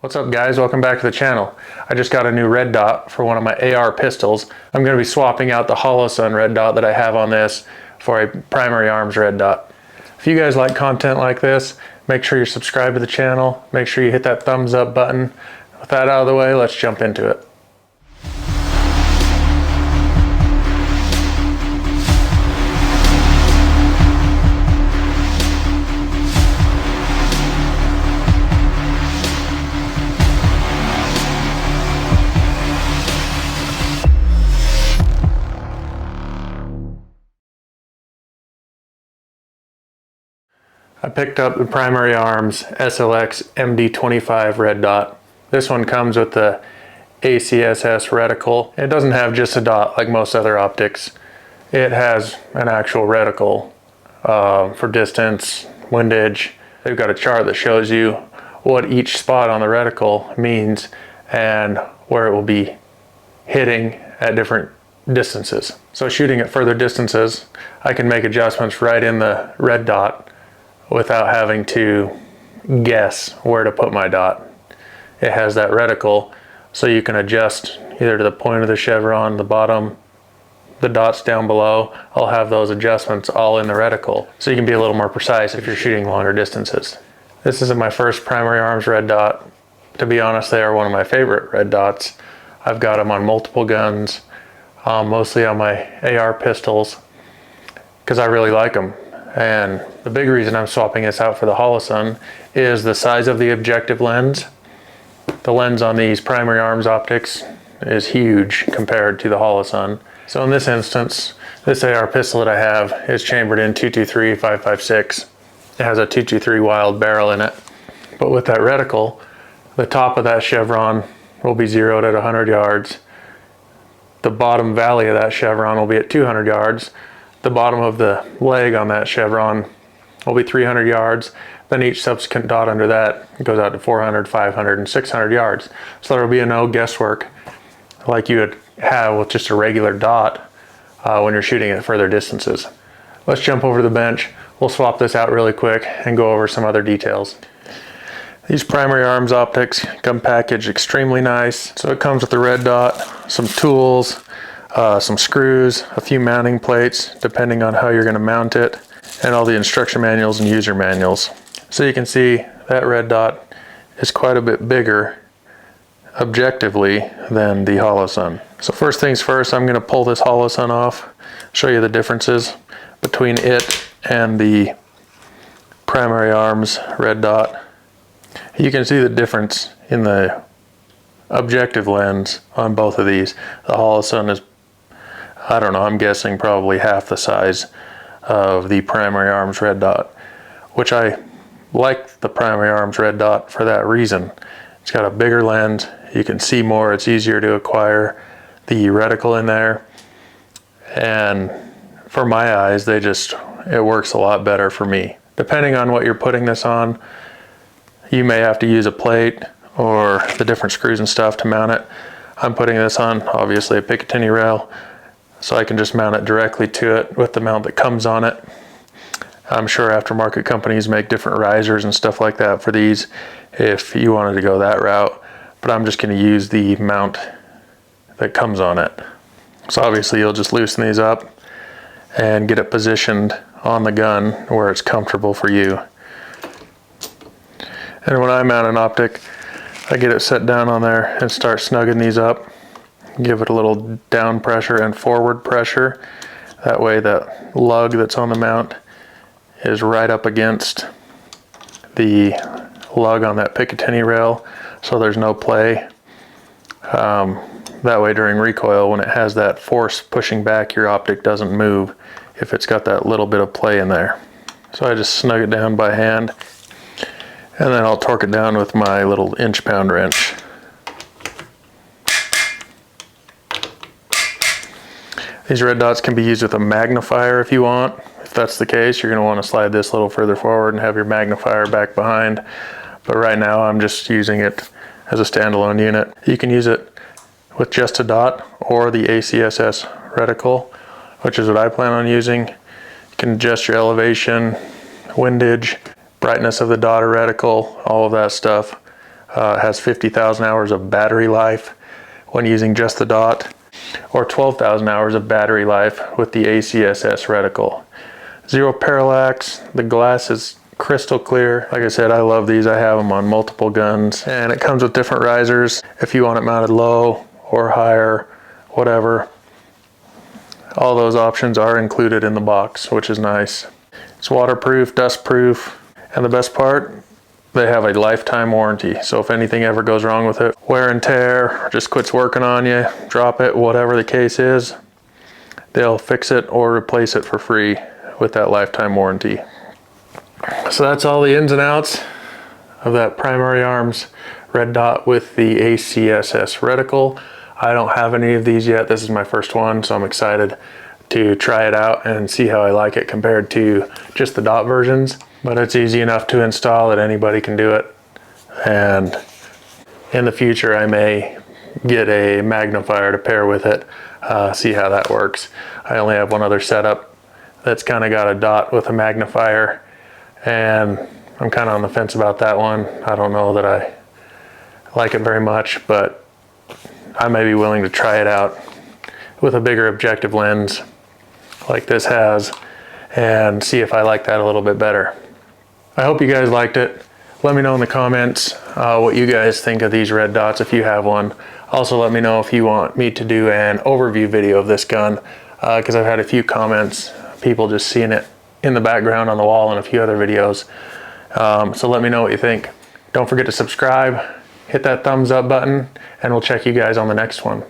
What's up guys, welcome back to the channel. I just got a new red dot for one of my AR pistols. I'm going to be swapping out the Holosun red dot that I have on this for a primary arms red dot. If you guys like content like this, make sure you're subscribed to the channel. Make sure you hit that thumbs up button. With that out of the way, let's jump into it. I picked up the Primary Arms SLX MD25 red dot. This one comes with the Acss reticle. It doesn't have just a dot like most other optics. It has an actual reticle for distance, windage. They've got a chart that shows you what each spot on the reticle means and where it will be hitting at different distances. So shooting at further distances, I can make adjustments right in the red dot without having to guess where to put my dot. It has that reticle, so you can adjust either to the point of the chevron, the bottom, the dots down below. I'll have those adjustments all in the reticle, so you can be a little more precise if you're shooting longer distances. This isn't my first primary arms red dot. To be honest, they are one of my favorite red dots. I've got them on multiple guns, mostly on my AR pistols, because I really like them. And the big reason I'm swapping this out for the Holosun is the size of the objective lens. The lens on these primary arms optics is huge compared to the Holosun. So in this instance, this AR pistol that I have is chambered in 223 5.56. It has a 223 wild barrel in it. But with that reticle, the top of that chevron will be zeroed at 100 yards. The bottom valley of that chevron will be at 200 yards. The bottom of the leg on that chevron will be 300 yards. Then each subsequent dot under that goes out to 400, 500, and 600 yards. So there will be no guesswork like you would have with just a regular dot when you're shooting at further distances. Let's jump over to the bench. We'll swap this out really quick and go over some other details. These primary arms optics come packaged extremely nice. So it comes with the red dot, some tools, some screws, a few mounting plates depending on how you're going to mount it, and all the instruction manuals and user manuals. So you can see that red dot is quite a bit bigger objectively than the Holosun. So first things first, I'm going to pull this Holosun off, show you the differences between it and the primary arms red dot. You can see the difference in the objective lens on both of these. The Holosun is, I don't know, I'm guessing probably half the size of the primary arms red dot, which I like the primary arms red dot for that reason. It's got a bigger lens, you can see more, it's easier to acquire the reticle in there, and for my eyes, it works a lot better for me. Depending on what you're putting this on, you may have to use a plate or the different screws and stuff to mount it. I'm putting this on, obviously, a Picatinny rail, so I can just mount it directly to it with the mount that comes on it. I'm sure aftermarket companies make different risers and stuff like that for these if you wanted to go that route, but I'm just going to use the mount that comes on it. So obviously you'll just loosen these up and get it positioned on the gun where it's comfortable for you. And when I mount an optic, I get it set down on there and start snugging these up. Give it a little down pressure and forward pressure. That way that lug that's on the mount is right up against the lug on that Picatinny rail, so there's no play. That way during recoil, when it has that force pushing back, your optic doesn't move if it's got that little bit of play in there. So I just snug it down by hand, and then I'll torque it down with my little inch-pound wrench. These red dots can be used with a magnifier if you want. If that's the case, you're going to want to slide this a little further forward and have your magnifier back behind. But right now I'm just using it as a standalone unit. You can use it with just a dot or the Acss reticle, which is what I plan on using. You can adjust your elevation, windage, brightness of the dot or reticle, all of that stuff It has 50,000 hours of battery life when using just the dot, or 12,000 hours of battery life with the Acss reticle. Zero parallax, the glass is crystal clear. Like I said, I love these. I have them on multiple guns, and it comes with different risers if you want it mounted low or higher, whatever. All those options are included in the box, which is nice. It's waterproof, dustproof, and the best part, they have a lifetime warranty. So if anything ever goes wrong with it, wear and tear, or just quits working on you, drop it, whatever the case is, they'll fix it or replace it for free with that lifetime warranty. So that's all the ins and outs of that Primary Arms red dot with the Acss reticle. I don't have any of these yet. This is my first one, so I'm excited to try it out and see how I like it compared to just the dot versions. But it's easy enough to install that anybody can do it. And in the future, I may get a magnifier to pair with it, see how that works. I only have one other setup that's kind of got a dot with a magnifier, and I'm kind of on the fence about that one. I don't know that I like it very much, but I may be willing to try it out with a bigger objective lens like this has and see if I like that a little bit better. I hope you guys liked it. Let me know in the comments what you guys think of these red dots if you have one. Also let me know if you want me to do an overview video of this gun, because I've had a few comments, people just seeing it in the background on the wall in a few other videos. So let me know what you think. Don't forget to subscribe, hit that thumbs up button, and we'll check you guys on the next one.